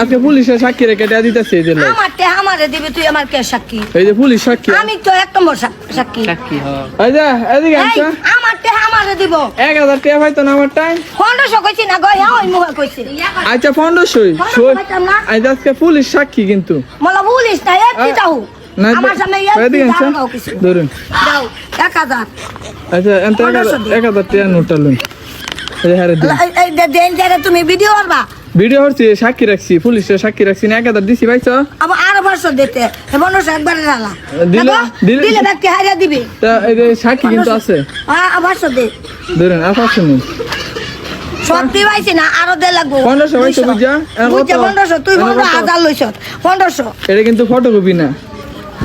আজকে পুলিশের সাক্ষী রেখে দিতেছে এই যে আমারটা আমারে দিবি তুই আমার কে সাক্ষী এই যে পুলিশ সাক্ষী আমি তো এক নম্বর সাক্ষী এই যে এদিকে আচ্ছা আমারটা আমারে দিব 1000 টাকা পাইতো না আমারটাই 1500 কইছি না গো ওই মুখে কইছি আচ্ছা 1500 আজকে পুলিশ সাক্ষী কিন্তু মলা পুলিশ না এফটি দাও আমার সামনে এফটি দাও কিছু ধরুন দাও 1000 আচ্ছা এত 1000 টাকা নোটটা লুন এই হারে দিন এই দেন যারা তুমি ভিডিও করবা ভিডিও হচ্ছে সাক্ষী রাখছি পুলিশের সাক্ষী রাখছি না 1000 দিছি ভাইছো আবার আর বছর দিতে 1500 একবার ডালা দিলে ব্যক্তি হারিয়ে দিবি তা এই যে সাক্ষী কিন্তু আছে আবার দে ধরুন আর 500 নিন সত্যি পাইছি না আরো দে লাগবো 1500 ভাইছো বুঝা 1500 তুই 15000 লইছ 1500 এটা কিন্তু ফটোকপি না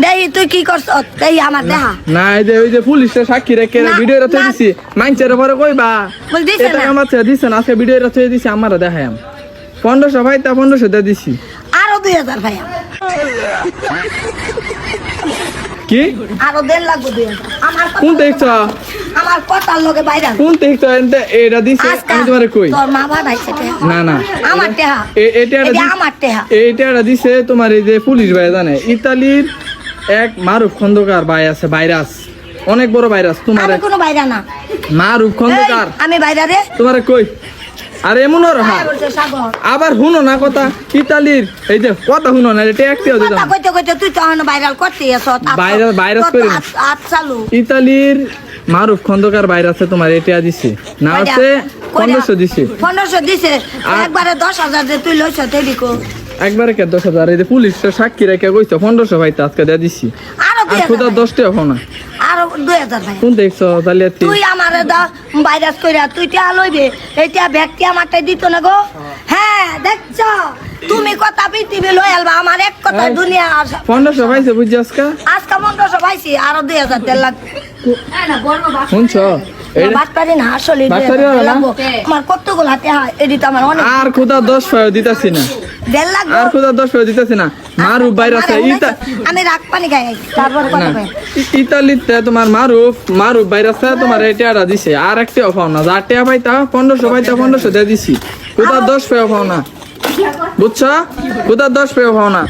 দেই তুই কি করছ দেই আমার দেখা না এই যে ওই যে পুলিশের সাক্ষী রেখে ভিডিও রাতে দিছি মাইনচের পরে কইবা বল দিছ এটা না আমার ছে দিছ না আজকে ভিডিও রাতে দিছি আমারে দেখায়াম 1500 ভাই তা 1500 দে দিছি আরো 2000 ভাই কি আরো দেন লাগবো 2000 আমার কোন দেখছ আমার কথার লগে বাইরে কোন দেখছ এটা দিছি আমি তোমারে কই তোর মা বাড়াইছে না না আমার টেহা এটা আমার টেহা এটা দিছে তোমার এই যে পুলিশ ভাই জানে ইতালির এক মারুফ খন্দকার ভাই আছে ভাইরাস অনেক বড় ভাইরাস তোমার আমি কোনো বাইরে না মারুফ খন্দকার আমি বাইরে রে তোমারে কই আরে এমন আর হ্যাঁ আবার হুনো না কথা ইতালির এই যে কথা হুনো না এটা একটিও দিতাম কথা কইতে কইতে তুই তো ভাইরাল করতে এসত ভাইরাস করি না চালু ইতালির মারুফ খন্দকার ভাইরাসে তোমার এটা দিছে না হচ্ছে 1500 দিছে 1500 দিছে একবারে 10000 দে তুই লইছ তেদি কো একবারে কে 10000 এই যে পুলিশের সাক্ষী রেখে কইছো 1500 ভাই আজকে দিয়ে দিছি আরো আর খুদা 10 টাকা হও না আরো 2000 ভাই কোন দেখছো জালিয়াতি তুই আমারে দা ভাইরাস কইরা তুই টা লইবে এইটা ব্যক্তি আমারটাই দিত না গো হ্যাঁ দেখছ তুমি কথা পৃথিবী লই আলবা আমার এক কথা দুনিয়া 1500 ভাইছে বুঝছি আজকে 1500 পাইছি আরো 2000 দেড় লাখ না বড় বাস শুনছো বাটপারি না আসলে আমার কতগুলো হাতে হয় এডিট আমার অনেক আর খুদা 10 পায় দিতাছি না 1.5 লাখ আর খুদা 10 পায় দিতাছি না মারুফ ভাইরাসে আমি রাগ পানি খাই তারপর কথা কই ইতালিতে তোমার মারুফ ভাইরাসে তোমার এটা দিছে আর একটা অফাও না যা টাকা পাইতা 1500 পাইতা 1500 দিয়ে দিছি খুদা 10 পায় অফাও না বুঝছো খুদা 10 পায় অফাও না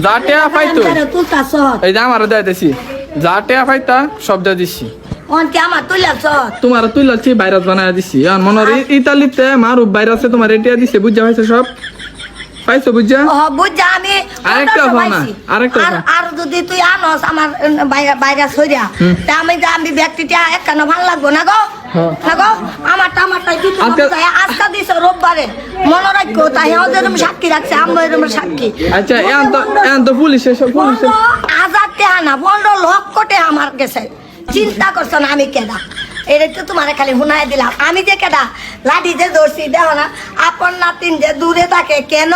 যা টাকা পাইতো এই যে আমার দিয়ে দিছি যা টাকা পাইতা সব দিয়ে দিছি অনকে আমার তুইলাছ তোমার তুইলাছি ভাইরাস বানায় দিছি আর মনে ইতালিতে মারুফ ভাইরাসে তোমার এটা দিছে বুঝা হইছে সব পাইছো বুঝা বুঝা আমি আরেকটা না আরেকটা আর যদি তুই আনস আমার ভাইরাস হইরা তা আমি ব্যক্তিটা একখানা ভালো লাগবো না গো না গো আমারটাই দিতে আজকে দিছ রোববারে মনে রাখো তাই ওদের সাক্ষী রাখছে আমরা এরকম সাক্ষী আচ্ছা এখন তো পুলিশ 1000 টাকা না 15 লক্ষ টাকা আমার গেছে চিন্তা করছো না আমি কেডা এটা তো তোমার খালি হুনায় দিলাম আমি যে কেডা লাঠি যে ধরছি দেখো না আপন নাতিন যে দূরে থাকে কেন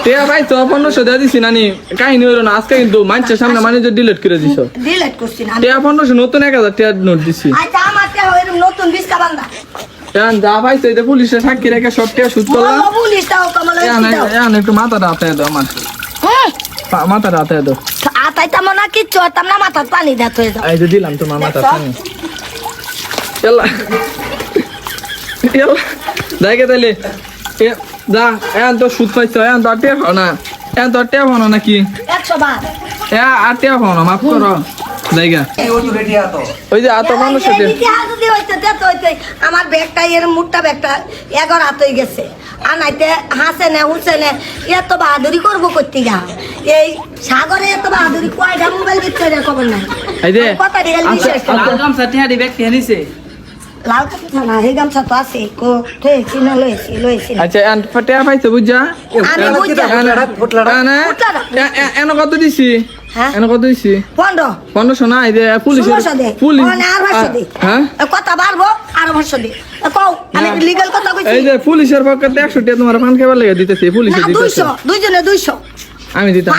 টিয়া ভাই তো 1500 দিয়ে দিছি নানি কাহিনী হইলো না আজকে কিন্তু মানুষের সামনে মানে যে ডিলিট করে দিছো ডিলিট করছি না টিয়া 1500 নতুন 1000 টাকা নোট দিছি আচ্ছা আমার তে এরকম নতুন বিস্কা বান্দা এখন যা ভাই তো এই পুলিশের সাক্ষী রেখে সব টাকা সুদ করলাম পুলিশটাও কমলা এখন একটু মাথাটা হাতে দাও আমার মাথাটা হাতে দাও আতাইতাম না কিচ্ছু হতাম না মাথার পানি দেত হয়ে যাও এই যে দিলাম তোমার মাথার পানি এলা দেখে তাইলে যা এখন তো সুদ পাইছো এখন তো টেপ হও না এখন তো টেপ হও না নাকি 100 বার আর টেপ হও না মাফ করো জায়গা ওই যে আতো মানুষ আমার ব্যাগটা এর মুটটা ব্যাগটা 11 হাত হয়ে গেছে আর নাইতে হাসে না হুসে না এত বাহাদুরি করবো করতে গা এই সাগরে এত বাহাদুরি কয়টা মোবাইল দিচ্ছে খবর নাই এই যে কথা রিয়েল বিশেষ গামছা টিহাড়ি ব্যাগ টিহা নিছে লাল কথা না হে গামছা তো আছে কো ঠিক না লইছি আচ্ছা এন ফটিয়া পাইছো বুঝা আমি বুঝা এন কত দিছি হ্যাঁ এন কত দিছি 1500 না এই যে পুলিশ হ্যাঁ কথা বাড়বো আর 500 দে কও আমি লিগ্যাল কথা কইছি এই যে পুলিশের পক্ষে 100 টাকা তোমার পান খাবার লাগা দিতেছি পুলিশে দিতেছে 200 দুইজনে 200 আমি দিতাম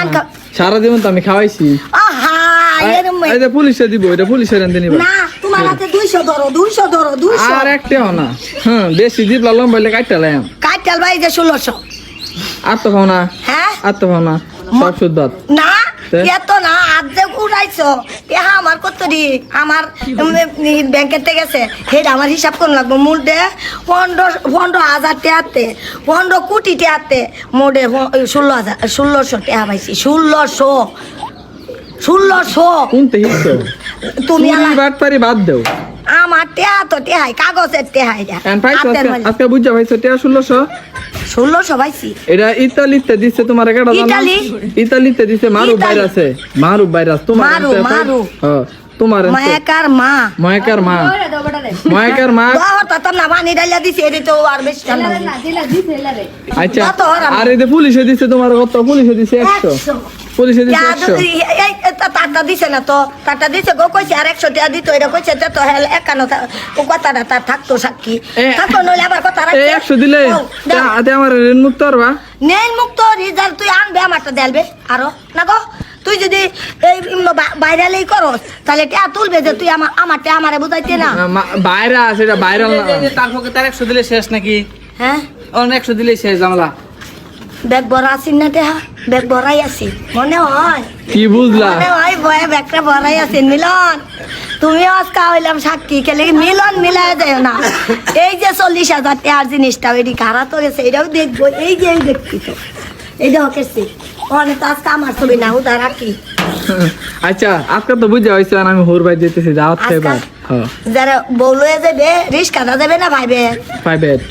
সারা জীবন তো আমি খাওয়াইছি আহা এই যে পুলিশে দিব এটা পুলিশের এনে নিবা না তোমার হাতে 200 ধরো 200 আর একটাও না হ্যাঁ বেশি জিবলা লম্বাইলে কাটতালাম কাটতাল ভাই যে 1600 আর তো খাও না হ্যাঁ আর তো খাও না সব সুদ বাদ না এত না আজ যে উড়াইছো আমার কত দি আমার ব্যাংকের থেকে গেছে সেটা আমার হিসাব কোন লাগবো মোটে 15,000 টাকাতে 15 কোটি টাকাতে মোটে 16,000 টাকা পাইছি 1600 কোনতে হিসো তুমি চুরি বাটপারি বাদ দাও আমার টেহা তো টেহাই কাগজের টেহাই এন্ড পাইছো আজকে বুঝা পাইছো টিয়া 1600 1600 পাইছি এটা ইতালিতে দিছে তোমার একটা জানো ইতালি? ইতালিতে দিছে মারু ইতালি? ভাইরাস মারু ভাইরাস তোমার মারু। হ্যাঁ তোমার মায়াকার মা ময়কার মা ময়কার মা তো না পানি ডালিয়া দিছে এটি তো আর বেশি ঠান্ডা আচ্ছা যত ওরা- আর এই যে পুলিশে দিছে তোমার কত পুলিশে দিছে 100 পুলিশে দিছে 100 তারটা দিছে না তো তারটা দিছে গো কইছে আর 100 টাকা দিত এটা কইছে তো হেল একানো ও কথাটা তার থাকতো সাক্ষী থাকতো নইলে আবার কথা এই রাখছে 100 দিলে তে আমার ঋণ মুক্ত হবা নেন মুক্ত রিজাল্ট তুই আনবে আমারটা দেলবে আরো না গো তুই যদি এই বাইরালেই করস তাহলে টিয়া তুলবে যে তুই আমারটা আমারে বুঝাইতে না ভাইরাস এটা ভাইরাল না তার পক্ষে তার 100 দিলে শেষ নাকি হ্যাঁ অন্য 100 দিলে শেষ জামলা ব্যাগ ভরা আছি না টেহা ব্যাগ ভরাই আছি মনে হয় কি বুঝলা মনে হয় বয়ে ব্যাগটা ভরাই আছেন মিলন তুমি আজকা হইলাম সাক্ষী খেলে মিলন মিলাই যায় না এই যে 40,000 টাকার জিনিসটা এটি কারা তো গেছে এটাও দেখবো এই যে এই দেখছি তো এই যে হকেছি অনেক তো আজকে আমার ছবি না উদা রাখি আচ্ছা আজকে তো বুঝা হইছে আর আমি হোর ভাই দিতেছি দাওয়াত খাইবা হ্যাঁ যারা বউলয়ে যাবে রিস্কাটা যাবে না ভাইবে প্রাইভেট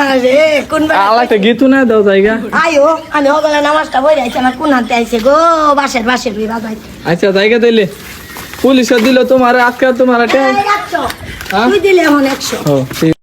আরে কোন আলাদা গীত না দাও জায়গা আয়ো আমি হগলে নামাজটা বই রাইছি আমার কোন হাতে আইছে গো বাসের বাজাই আচ্ছা জায়গা দিলে পুলিশে দিল তোমার আজকে তোমার একটা তুই দিলে এমন 100 ও